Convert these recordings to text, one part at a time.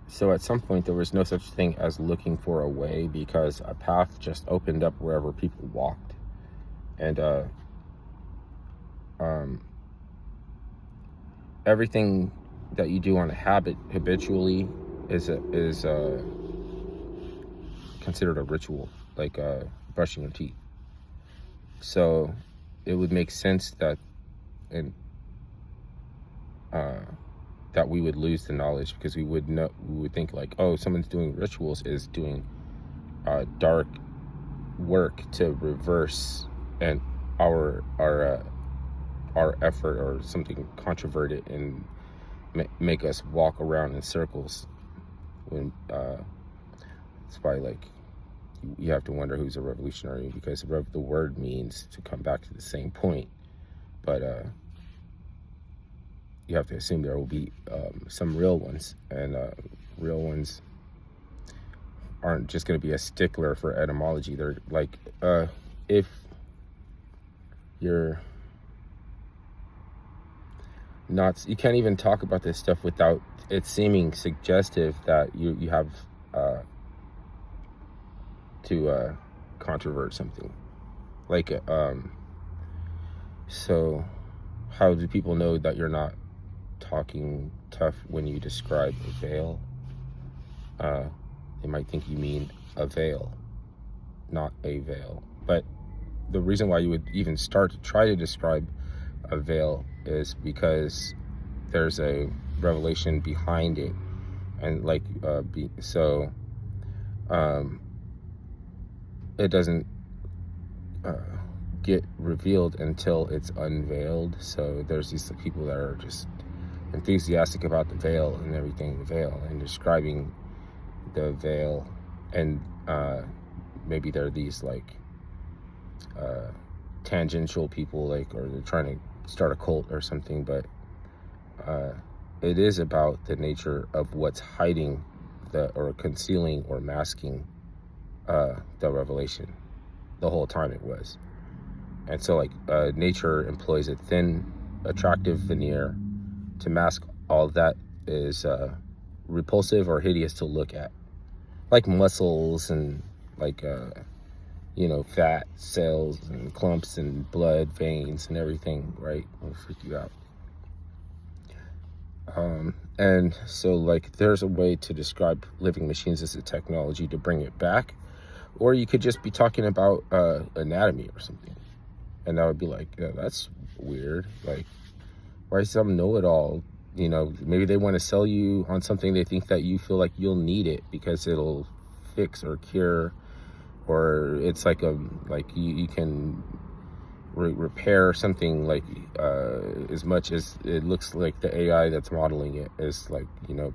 So at some point, there was no such thing as looking for a way, because a path just opened up wherever people walked. And um, everything that you do on a habit habitually is considered a ritual, like brushing your teeth. So it would make sense that and that we would lose the knowledge, because we would think like, oh, someone's doing rituals is doing dark work to reverse and our effort, or something controverted, and make us walk around in circles. When it's probably like you have to wonder who's a revolutionary, because the word means to come back to the same point, but you have to assume there will be some real ones, and real ones aren't just going to be a stickler for etymology. They're like, if you're not, you can't even talk about this stuff without it seeming suggestive that you have to controvert something. Like, so how do people know that you're not talking tough when you describe a veil? They might think you mean a veil, not a veil. But the reason why you would even start to try to describe a veil is because there's a revelation behind it, and like it doesn't get revealed until it's unveiled. So there's these people that are just enthusiastic about the veil and everything, the veil, and describing the veil, and maybe they're these like tangential people, like, or they're trying to start a cult or something. But it is about the nature of what's hiding or concealing or masking the revelation the whole time it was. And so like nature employs a thin, attractive veneer to mask all that is repulsive or hideous to look at, like muscles and like fat cells and clumps and blood veins and everything, right? Will freak you out. And so like there's a way to describe living machines as a technology to bring it back, or you could just be talking about anatomy or something, and that would be like, yeah, that's weird. Like, why some know-it-all? Maybe they want to sell you on something they think that you feel like you'll need it because it'll fix or cure, or it's like you can repair something, like as much as it looks like the AI that's modeling it is like,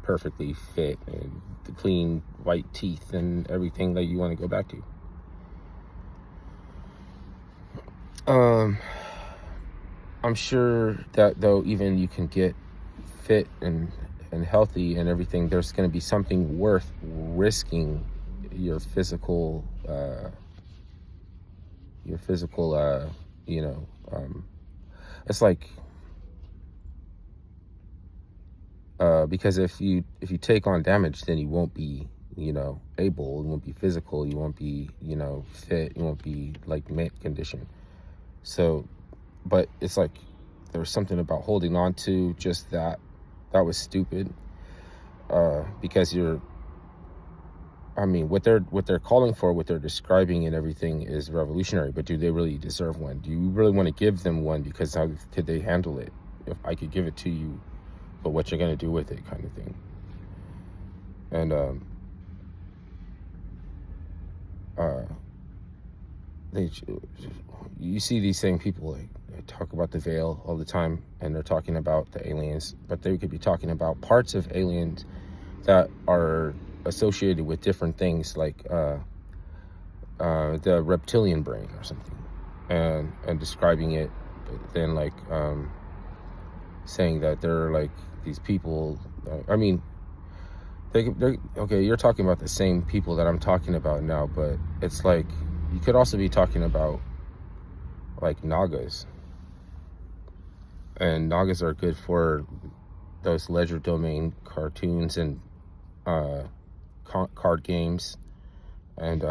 perfectly fit and the clean white teeth and everything that you want to go back to. I'm sure that though, even you can get fit and healthy and everything, there's going to be something worth risking your physical it's like because if you take on damage, then you won't be able, you won't be physical, you won't be fit, you won't be like mint condition. So but it's like there's something about holding on to just that was stupid, because what they're calling for, what they're describing and everything is revolutionary, but do they really deserve one? Do you really want to give them one? Because how could they handle it? If I could give it to you, but what you're going to do with it, kind of thing. And you see these same people, like, they talk about the veil all the time, and they're talking about the aliens, but they could be talking about parts of aliens that are associated with different things, like the reptilian brain or something, and describing it, but then like saying that they're like these people. They're okay. You're talking about the same people that I'm talking about now, but it's like you could also be talking about like Nagas, and Nagas are good for those ledger domain cartoons and uh, card games, and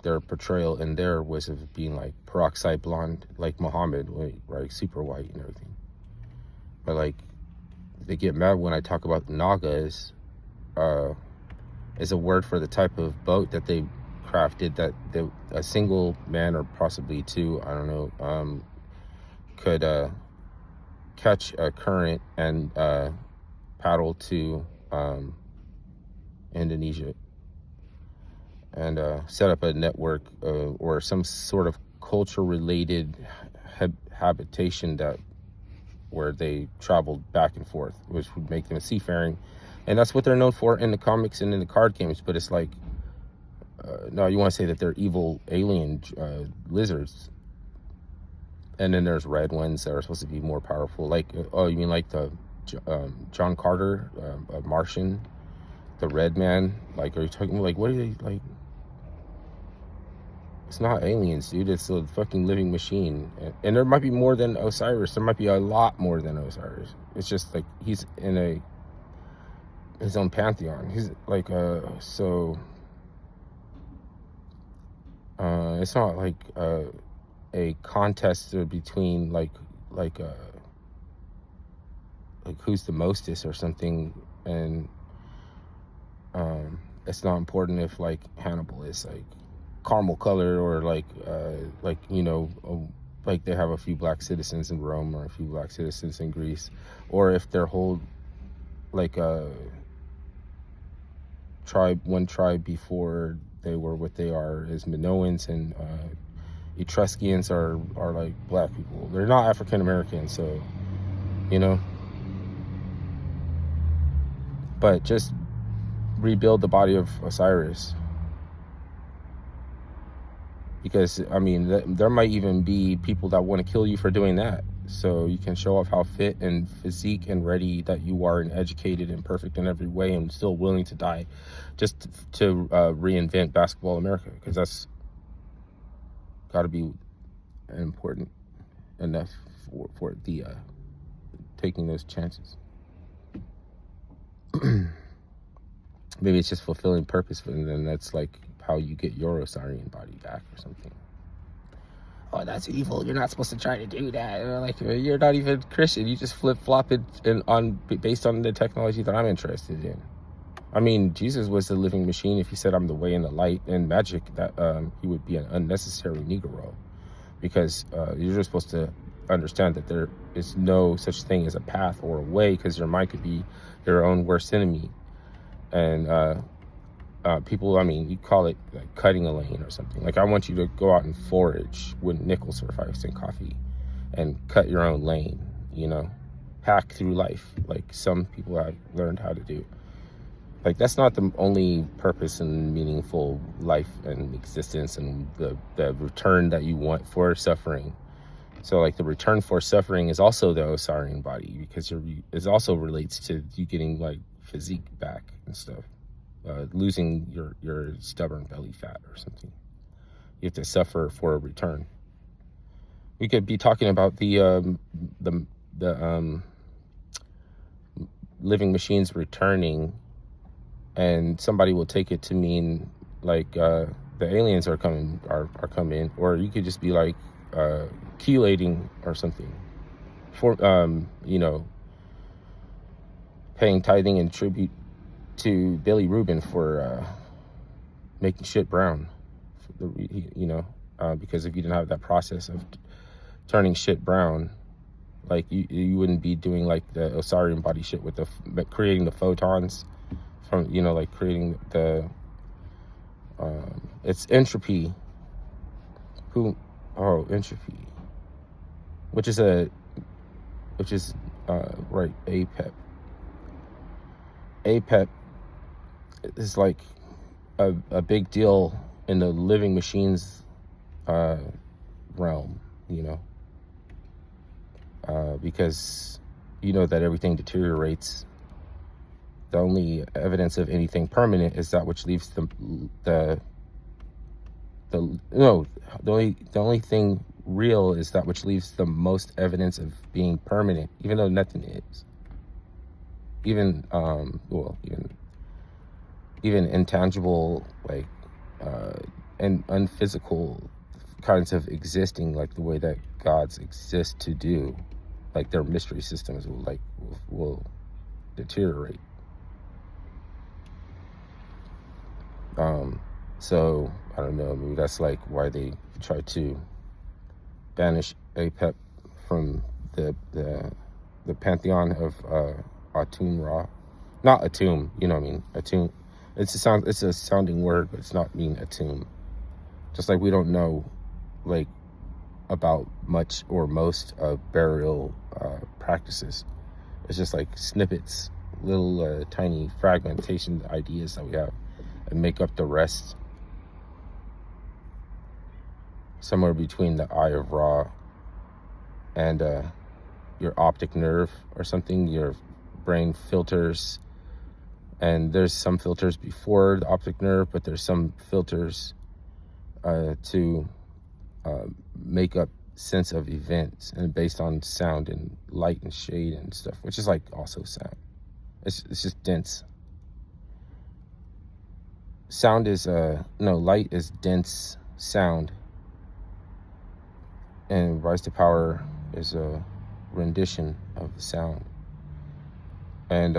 their portrayal in there was of being like peroxide blonde, like Muhammad, right, super white and everything. But like, they get mad when I talk about Nagas. Is a word for the type of boat that they crafted, that a single man, or possibly two, I don't know, could catch a current and paddle to Indonesia, and set up a network or some sort of culture related habitation that where they traveled back and forth, which would make them seafaring. And that's what they're known for in the comics and in the card games. But it's like, no, you want to say that they're evil alien lizards. And then there's red ones that are supposed to be more powerful. Like, oh, you mean like the John Carter, Martian, the Red Man? Like, are you talking, like, what are they, like? It's not aliens, dude. It's a fucking living machine. And there might be more than Osiris. There might be a lot more than Osiris. It's just like he's in his own pantheon. He's like, so it's not like a contest between like who's the mostest or something. And it's not important if like Hannibal is like caramel color, or like you know, like they have a few black citizens in Rome or a few black citizens in Greece, or if their whole like one tribe before they were what they are is Minoans, and Etruscans are like black people. They're not African American, so you know. But just rebuild the body of Osiris. Because, I mean, there might even be people that want to kill you for doing that. So you can show off how fit and physique and ready that you are, and educated and perfect in every way, and still willing to die just to reinvent basketball America. Because that's got to be important enough for the taking those chances. Maybe it's just fulfilling purpose, and then that's like how you get your Osirian body back or something. Oh, that's evil. You're not supposed to try to do that. Or like, you're not even Christian. You just flip-flop it based on the technology that I'm interested in. I mean, Jesus was a living machine. If he said, I'm the way and the light and magic, that he would be an unnecessary Negro. Because you're just supposed to understand that there is no such thing as a path or a way, because your mind could be your own worst enemy. And people, I mean, you call it like cutting a lane or something. Like, I want you to go out and forage when nickels for 5-cent coffee and cut your own lane, you know, hack through life like some people have learned how to do. Like, that's not the only purpose and meaningful life and existence and the return that you want for suffering. So like, the return for suffering is also the Osirian body, because it also relates to you getting like physique back and stuff. Losing your stubborn belly fat or something. You have to suffer for a return. We could be talking about the living machines returning, and somebody will take it to mean like the aliens are coming, or you could just be like chelating or something, for you know, paying tithing and tribute to Billy Rubin for making shit brown, you know, because if you didn't have that process of turning shit brown, like you wouldn't be doing like the Osirian body shit with creating the photons from, you know, like creating the it's entropy. Entropy, which is right, APEP is like a big deal in the living machines realm, you know, because you know that everything deteriorates. The only evidence of anything permanent is that which leaves the only thing real is that which leaves the most evidence of being permanent, even though nothing is. Even even intangible, like, and unphysical kinds of existing, like the way that gods exist to do, like their mystery systems will deteriorate. So I don't know, maybe that's like why they try to banish Apep from the pantheon of Atum Ra. Not Atum, you know what I mean? Atum. It's a sounding word, but it's not mean Atum. Just like we don't know, like, about much or most of burial practices. It's just like snippets, little tiny fragmentation ideas that we have, and make up the rest. Somewhere between the eye of Ra and your optic nerve or something, your brain filters. And there's some filters before the optic nerve, but there's some filters to make up sense of events, and based on sound and light and shade and stuff, which is like also sound. It's just dense. Sound is light is dense sound, and Rise to Power is a rendition of the sound. And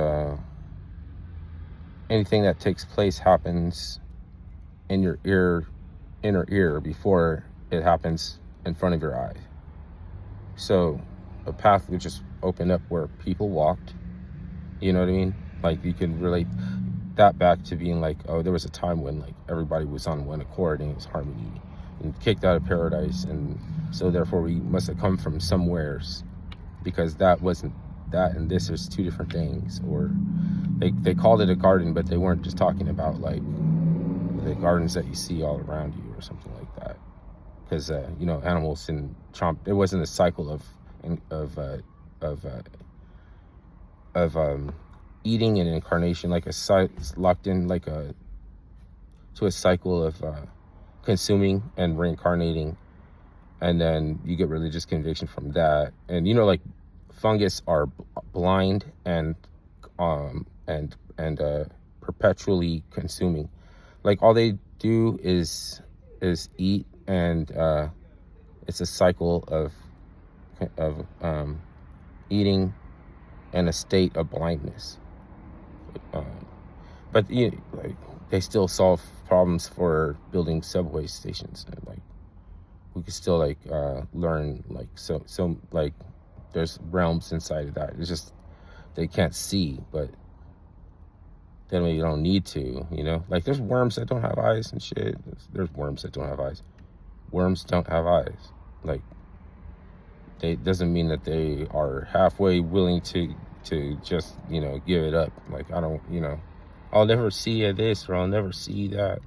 anything that takes place happens in your inner ear before it happens in front of your eye. So a path would just open up where people walked. You know what I mean? Like, you can relate that back to being like, oh, there was a time when like everybody was on one accord and it was harmony and kicked out of paradise, and so therefore we must have come from somewheres, because that wasn't that, and this is two different things. Or they called it a garden, but they weren't just talking about like the gardens that you see all around you or something like that, because animals and chomp. It wasn't a cycle of eating and incarnation, like it's locked in like to a cycle of consuming and reincarnating, and then you get religious conviction from that. And like fungus are blind and perpetually consuming. Like, all they do is eat, and it's a cycle of eating and a state of blindness. But they still solve problems for building subway stations, and like we could still learn so there's realms inside of that. It's just they can't see, but then you don't need to, like there's worms that don't have eyes and shit. There's worms that don't have eyes. Worms don't have eyes. Like, it doesn't mean that they are halfway willing to just give it up. Like, I don't, I'll never see this or I'll never see that.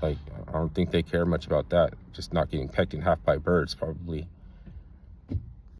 Like, I don't think they care much about that. Just not getting pecked in half by birds, probably.